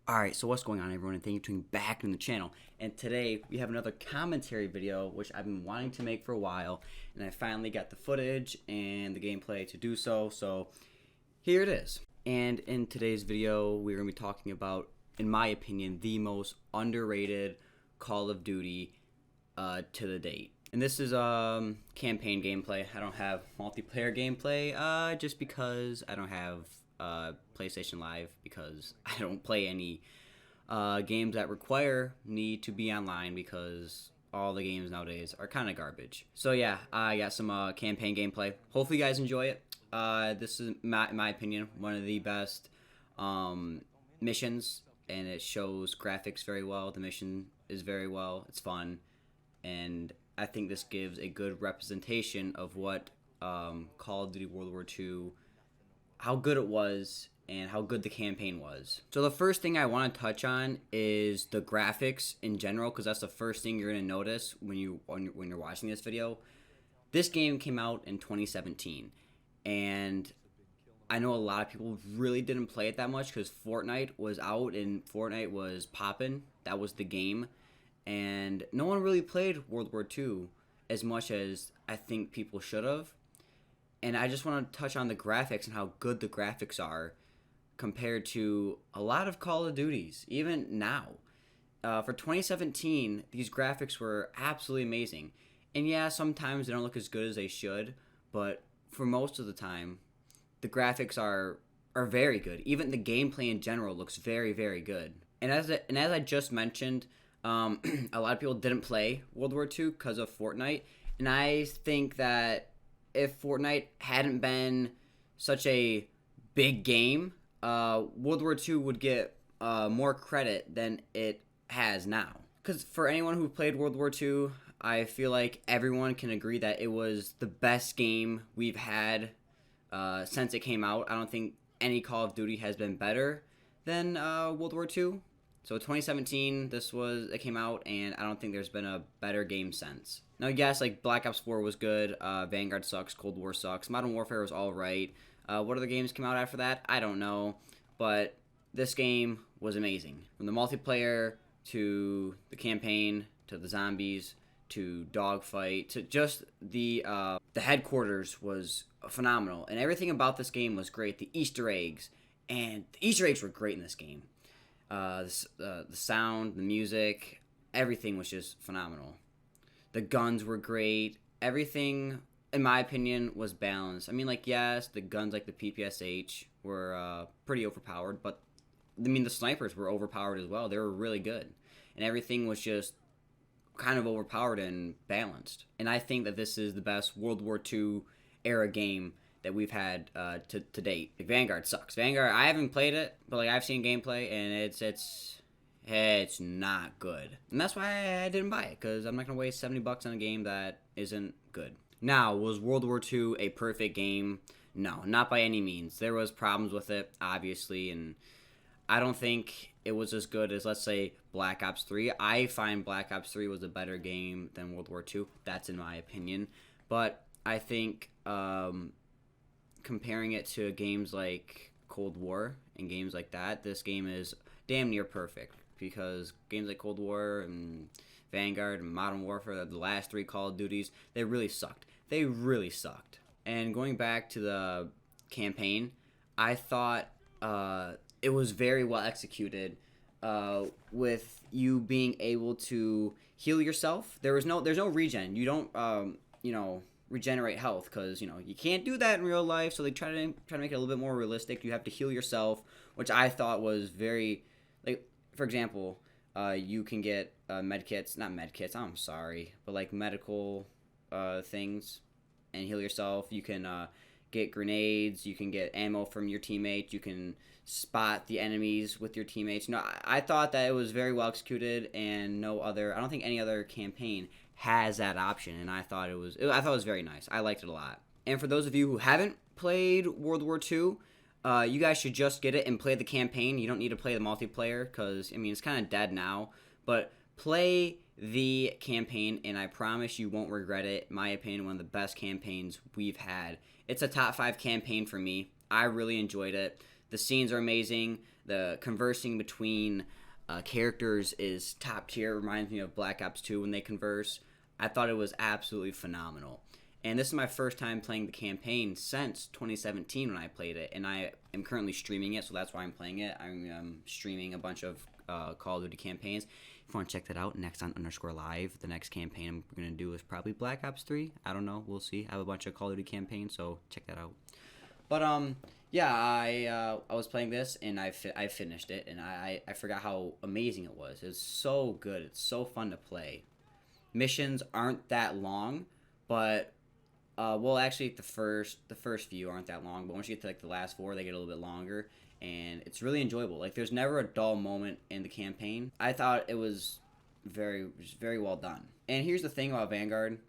Alright, so what's going on, everyone, and thank you for tuning back in the channel. And today we have another commentary video which I've been wanting to make for a while, and I finally got the footage and the gameplay to do so here it is. And in today's video we're going to be talking about, in my opinion, the most underrated Call of Duty to the date. And this is campaign gameplay. I don't have multiplayer gameplay just because I don't have PlayStation Live, because I don't play any games that require me to be online, because all the games nowadays are kind of garbage. So yeah, I got some campaign gameplay. Hopefully you guys enjoy it. This is, in my opinion, one of the best missions, and it shows graphics very well. The mission is very well. It's fun, and I think this gives a good representation of what Call of Duty World War II, how good it was, and how good the campaign was. So the first thing I want to touch on is the graphics in general, because that's the first thing you're going to notice when you're watching this video. This game came out in 2017, and I know a lot of people really didn't play it that much because Fortnite was out and Fortnite was popping. That was the game, and no one really played World War II as much as I think people should have. And I just want to touch on the graphics and how good the graphics are compared to a lot of Call of Duties, even now. For 2017, these graphics were absolutely amazing. And yeah, sometimes they don't look as good as they should, but for most of the time, the graphics are very good. Even the gameplay in general looks very, very good. And as I just mentioned, a lot of people didn't play World War II because of Fortnite, and I think that if Fortnite hadn't been such a big game, World War II would get more credit than it has now. Because for anyone who played World War II, I feel like everyone can agree that it was the best game we've had since it came out. I don't think any Call of Duty has been better than World War II. So 2017, it came out, and I don't think there's been a better game since. Now, yes, like Black Ops 4 was good, Vanguard sucks, Cold War sucks, Modern Warfare was alright. What other games came out after that? I don't know, but this game was amazing. From the multiplayer, to the campaign, to the zombies, to dogfight, to just the headquarters was phenomenal, and everything about this game was great. The Easter eggs were great in this game. The sound, the music, everything was just phenomenal. The guns were great. Everything, in my opinion, was balanced. I mean, like, yes, the guns like the PPSH were pretty overpowered, but I mean, the snipers were overpowered as well. They were really good, and everything was just kind of overpowered and balanced. And I think that this is the best World War II era game that we've had to date. Like, Vanguard sucks. Vanguard, I haven't played it, but like I've seen gameplay, and it's not good. And that's why I didn't buy it, because I'm not gonna waste $70 on a game that isn't good. Now, was World War II a perfect game? No, not by any means. There was problems with it, obviously, and I don't think it was as good as, let's say, Black Ops 3. I find Black Ops 3 was a better game than World War II. That's in my opinion. But I think comparing it to games like Cold War and games like that, this game is damn near perfect, because games like Cold War and Vanguard and Modern Warfare, the last three Call of Duties, they really sucked. They really sucked. And going back to the campaign, I thought it was very well executed, with you being able to heal yourself. There's no regen. You don't regenerate health, because you can't do that in real life. So they try to make it a little bit more realistic. You have to heal yourself, which I thought was very, like, for example, you can get I'm sorry, but like medical things, and heal yourself. You can get grenades, you can get ammo from your teammates, you can spot the enemies with your teammates. I thought that it was very well executed, and I don't think any other campaign has that option, and I thought it was very nice. I liked it a lot. And for those of you who haven't played World War II, you guys should just get it and play the campaign. You don't need to play the multiplayer, because I mean, it's kind of dead now, but play the campaign, and I promise you won't regret it. In my opinion, one of the best campaigns we've had. It's a top 5 campaign for me. I really enjoyed it. The scenes are amazing. The conversing between characters is top tier. It reminds me of Black Ops 2 when they converse. I thought it was absolutely phenomenal. And this is my first time playing the campaign since 2017 when I played it, and I am currently streaming it, so that's why I'm playing it. I'm streaming a bunch of Call of Duty campaigns. If you want to check that out, Nexon_live. The next campaign I'm going to do is probably Black Ops 3. I don't know. We'll see. I have a bunch of Call of Duty campaigns, so check that out. But yeah, I was playing this and I finished it, and I forgot how amazing it was. It's so good. It's so fun to play. Missions aren't that long, but well, actually the first few aren't that long, but once you get to like the last 4, they get a little bit longer, and it's really enjoyable. Like there's never a dull moment in the campaign. I thought it was very well done. And here's the thing about Vanguard.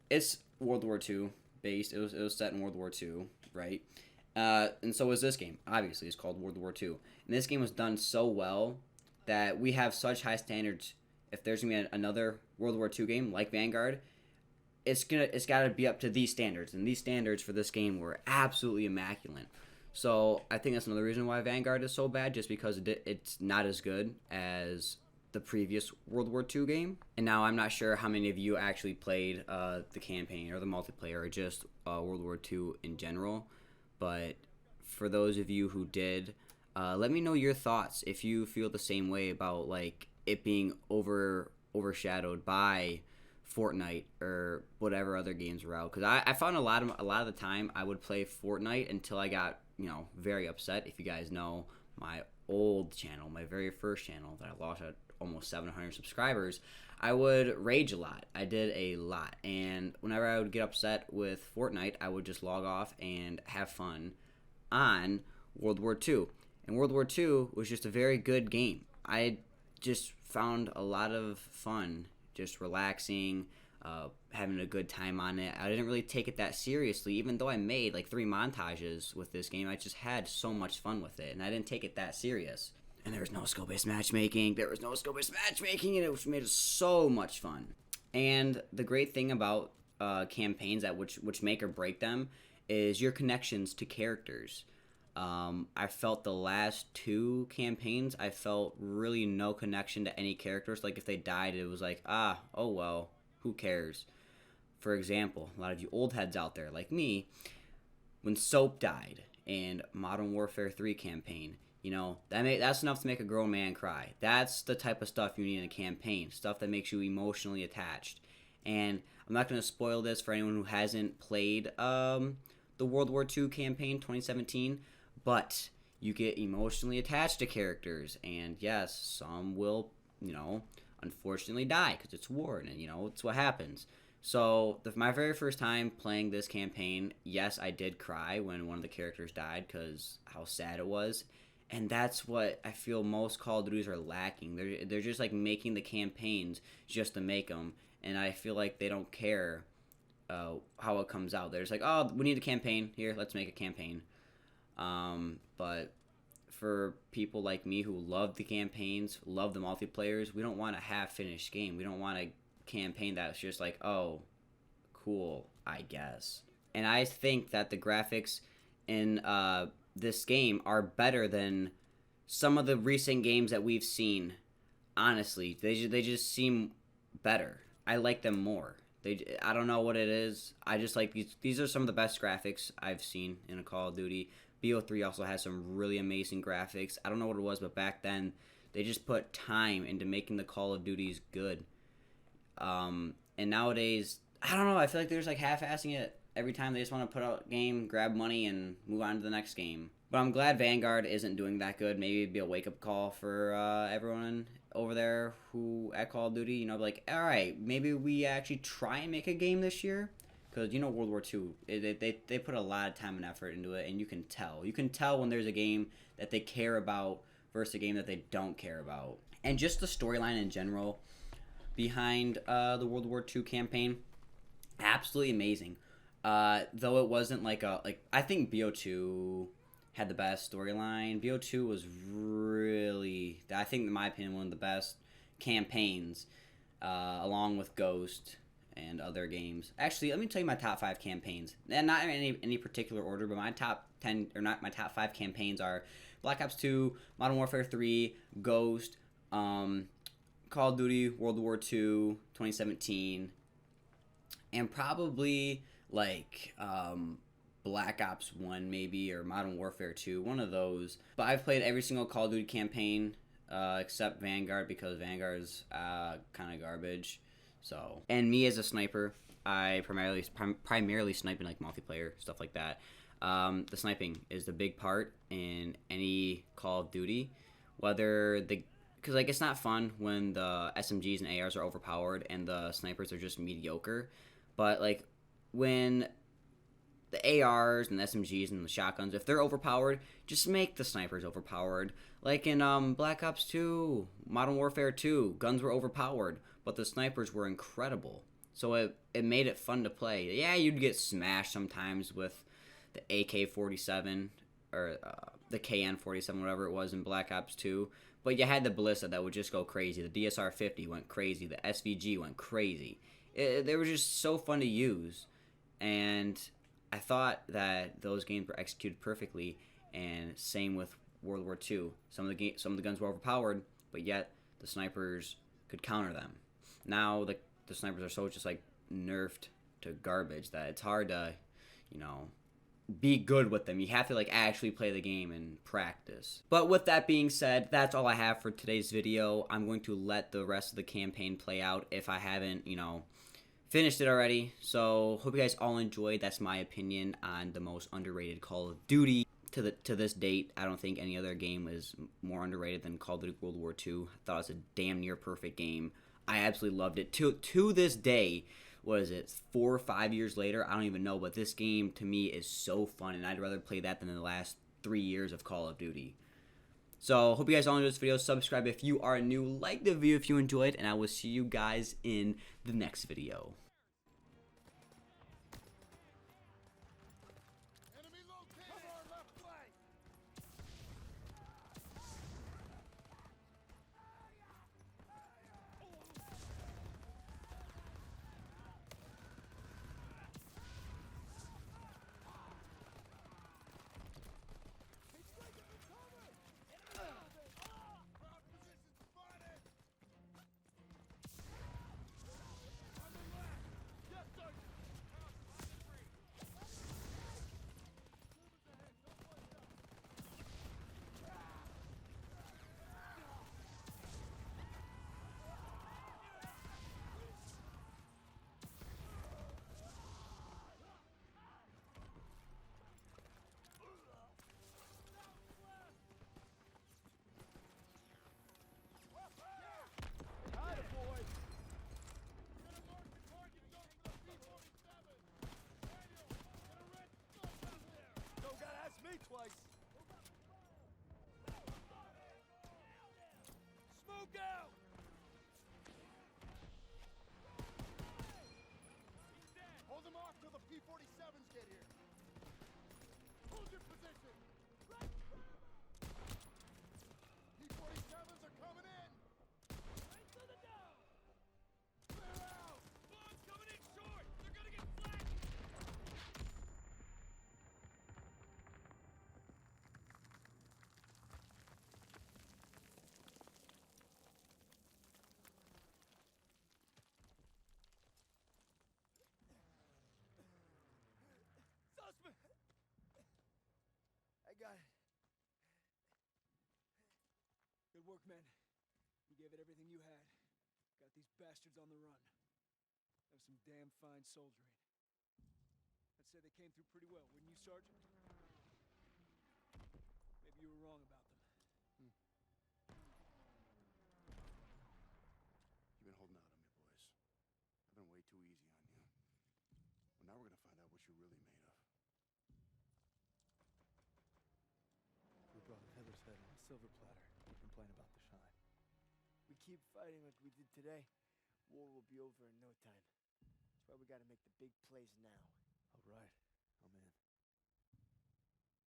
It's World War II based. It was set in World War II, right? And so was this game. Obviously, it's called World War II. And this game was done so well that we have such high standards. If there's gonna be another World War II game like Vanguard, it's got to be up to these standards. And these standards for this game were absolutely immaculate. So I think that's another reason why Vanguard is so bad, just because it's not as good as the previous World War II game. And now I'm not sure how many of you actually played the campaign or the multiplayer or just World War II in general. But for those of you who did, let me know your thoughts if you feel the same way about like it being overshadowed by Fortnite or whatever other games were out. Because I found a lot of the time I would play Fortnite until I got very upset. If you guys know my old channel, my very first channel that I lost at almost 700 subscribers, I would rage a lot. I did a lot, and whenever I would get upset with Fortnite, I would just log off and have fun on World War II. And World War II was just a very good game. I just found a lot of fun just relaxing, having a good time on it. I didn't really take it that seriously, even though I made like 3 montages with this game. I just had so much fun with it, and I didn't take it that serious. And there was no skill-based matchmaking. And it made it so much fun. And the great thing about campaigns that which make or break them is your connections to characters. I felt the last 2 campaigns, I felt really no connection to any characters. Like if they died, it was like, oh well, who cares? For example, a lot of you old heads out there like me, when Soap died in Modern Warfare 3 campaign, that's enough to make a grown man cry. That's the type of stuff you need in a campaign, stuff that makes you emotionally attached. And I'm not going to spoil this for anyone who hasn't played the World War II campaign 2017, but you get emotionally attached to characters, and yes, some will, unfortunately die because it's war, and it's what happens. So my very first time playing this campaign, yes, I did cry when one of the characters died because how sad it was. And that's what I feel most Call of Duties are lacking. They're just like making the campaigns just to make them, and I feel like they don't care how it comes out. They're just like, oh, we need a campaign. Here, let's make a campaign. But for people like me who love the campaigns, love the multiplayers, we don't want a half-finished game. We don't want a campaign that's just like, oh, cool, I guess. And I think that the graphics in this game are better than some of the recent games that we've seen. Honestly, they just seem better. I like them more. I don't know what it is. I just like these. These are some of the best graphics I've seen in a Call of Duty. BO3 also has some really amazing graphics. I don't know what it was, but back then they just put time into making the Call of Duties good. And nowadays, I don't know. I feel like they're just like half-assing it. Every time they just want to put out a game, grab money, and move on to the next game. But I'm glad Vanguard isn't doing that good. Maybe it'd be a wake-up call for everyone over there who at Call of Duty, like, all right, maybe we actually try and make a game this year. Because, World War II, they put a lot of time and effort into it, and you can tell. You can tell when there's a game that they care about versus a game that they don't care about. And just the storyline in general behind the World War II campaign, absolutely amazing. Though it wasn't I think BO2 had the best storyline. BO2 was really, I think in my opinion, one of the best campaigns, along with Ghost and other games. Actually, let me tell you my top 5 campaigns. And not in any particular order, but my top 10, or not my top 5 campaigns are Black Ops 2, Modern Warfare 3, Ghost, Call of Duty World War II, 2017, and probably like Black Ops 1 maybe, or Modern Warfare 2, one of those. But I've played every single Call of Duty campaign except Vanguard, because Vanguard is kind of garbage. So, and me as a sniper, I primarily snipe in like multiplayer stuff like that. The sniping is the big part in any Call of Duty, whether the because like it's not fun when the SMGs and ARs are overpowered and the snipers are just mediocre, but like when the ARs and the SMGs and the shotguns, if they're overpowered, just make the snipers overpowered. Like in Black Ops 2, Modern Warfare 2, guns were overpowered, but the snipers were incredible. So it made it fun to play. Yeah, you'd get smashed sometimes with the AK-47 or the KN-47, whatever it was in Black Ops 2. But you had the Ballista that would just go crazy. The DSR-50 went crazy. The SVG went crazy. They were just so fun to use. And I thought that those games were executed perfectly, and same with World War II. Some of the guns were overpowered, but yet the snipers could counter them. Now the snipers are so just like nerfed to garbage that it's hard to, be good with them. You have to like actually play the game and practice. But with that being said, that's all I have for today's video. I'm going to let the rest of the campaign play out if I haven't, finished it already. So hope you guys all enjoyed. That's my opinion on the most underrated Call of Duty to this date. I don't think any other game is more underrated than Call of Duty World War II. I thought it was a damn near perfect game. I absolutely loved it. To this day, what is it, 4 or 5 years later? I don't even know, but this game to me is so fun, and I'd rather play that than the last 3 years of Call of Duty. So hope you guys all enjoyed this video. Subscribe if you are new. Like the video if you enjoyed, and I will see you guys in the next video. Twice. Smoke out! Hold them off till the P-47s get here. Hold your position. P-47s are coming in. Right to the down. Clear out. Bombs coming in short. They're gonna get flanked. I got it. Good work, men. You gave it everything you had. Got these bastards on the run. That was some damn fine soldiering. I'd say they came through pretty well, wouldn't you, Sergeant? Maybe you were wrong about them. You've been holding out on me, boys. I've been way too easy on you. Well, now we're gonna find out what you're really made of. We brought Heather's head on a silver platter. Complain about the shine. We keep fighting like we did today, war will be over in no time. That's why we gotta make the big plays now. All right.